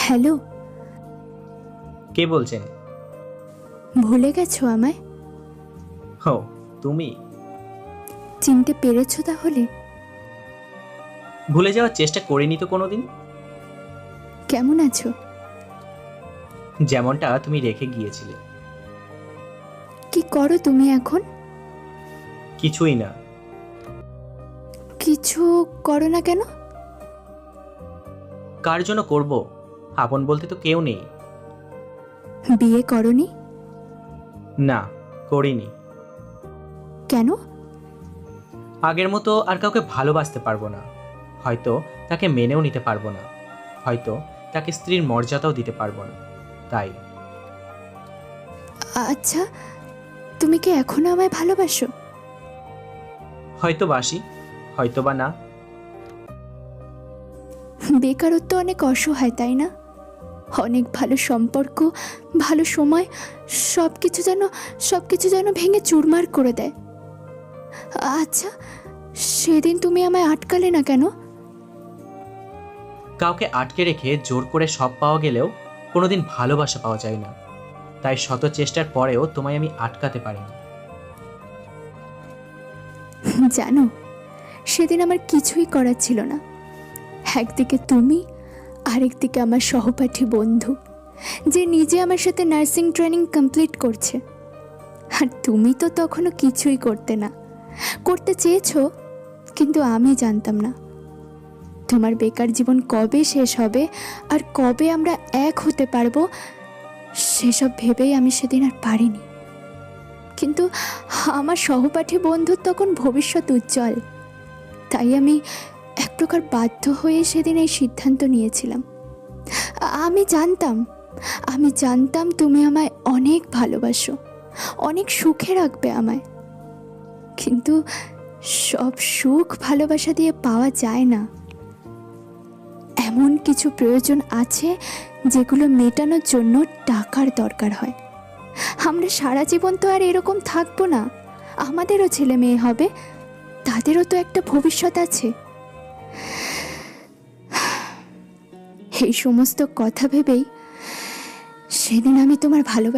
Hello. কে বলছেন? ভুলে গেছো আমায়? হো, তুমি? চিনতে পেরেছো তাহলে? ভুলে যাওয়ার চেষ্টা করিনি তো কোনোদিন। কেমন আছো? যেমনটা তুমি রেখে গিয়েছিলে। কি করো তুমি এখন? কিছুই না। কিছু করো না কেন? কার জন্য করব? আপন বলতে তো কেউ নেই। বিয়ে করনি? না, করিনি। কেন? আগের মতো আর কাউকে ভালোবাসতে পারবো না। হয়তো তাকে মেনেও নিতে পারবো না। হয়তো তাকে স্ত্রীর মর্যাদাও দিতে পারবো না। তাই। আচ্ছা, তুমি কি এখনো আমায় ভালোবাসো? হয়তো বাসি, হয়তো বা না। বেকারত্ব অনেক অসহায়, তাই না? অনেক ভালো সম্পর্ক, ভালো সময়, সব কিছু যেন ভেঙে চুরমার করে দেয়। আচ্ছা, সেদিন তুমি আমায় আটকালে না কেন? কাউকে আটকে রেখে জোর করে সব পাওয়া গেলেও কোনোদিন ভালোবাসা পাওয়া যায় না। তাই শত চেষ্টার পরেও তোমায় আমি আটকাতে পারিনি। জানো, সেদিন আমার কিছুই করার ছিল না। একদিকে তুমি, আরেকদিকে আমার সহপাঠী বন্ধু, যে নিজে আমার সাথে নার্সিং ট্রেনিং কমপ্লিট করছে। আর তুমি তো তখনও কিছুই করতে না, করতে চেয়েছো, কিন্তু আমি জানতাম না তোমার বেকার জীবন কবে শেষ হবে আর কবে আমরা এক হতে পারবো। সেসব ভেবেই আমি সেদিন আর পারিনি। কিন্তু আমার সহপাঠী বন্ধুর তখন ভবিষ্যৎ উজ্জ্বল, তাই আমি এক প্রকার বাধ্য হয়ে সেদিন এই সিদ্ধান্ত নিয়েছিলাম। আমি জানতাম তুমি আমায় অনেক ভালোবাসো, অনেক সুখে রাখবে আমায়। কিন্তু সব সুখ ভালোবাসা দিয়ে পাওয়া যায় না। এমন কিছু প্রয়োজন আছে যেগুলো মেটানোর জন্য টাকার দরকার হয়। আমরা সারা জীবন তো আর এরকম থাকবো না। আমাদেরও ছেলে মেয়ে হবে, তাদেরও তো একটা ভবিষ্যৎ আছে। এই সমস্ত কথা ভেবেই সেদিন আমি তোমার ভালোবাসা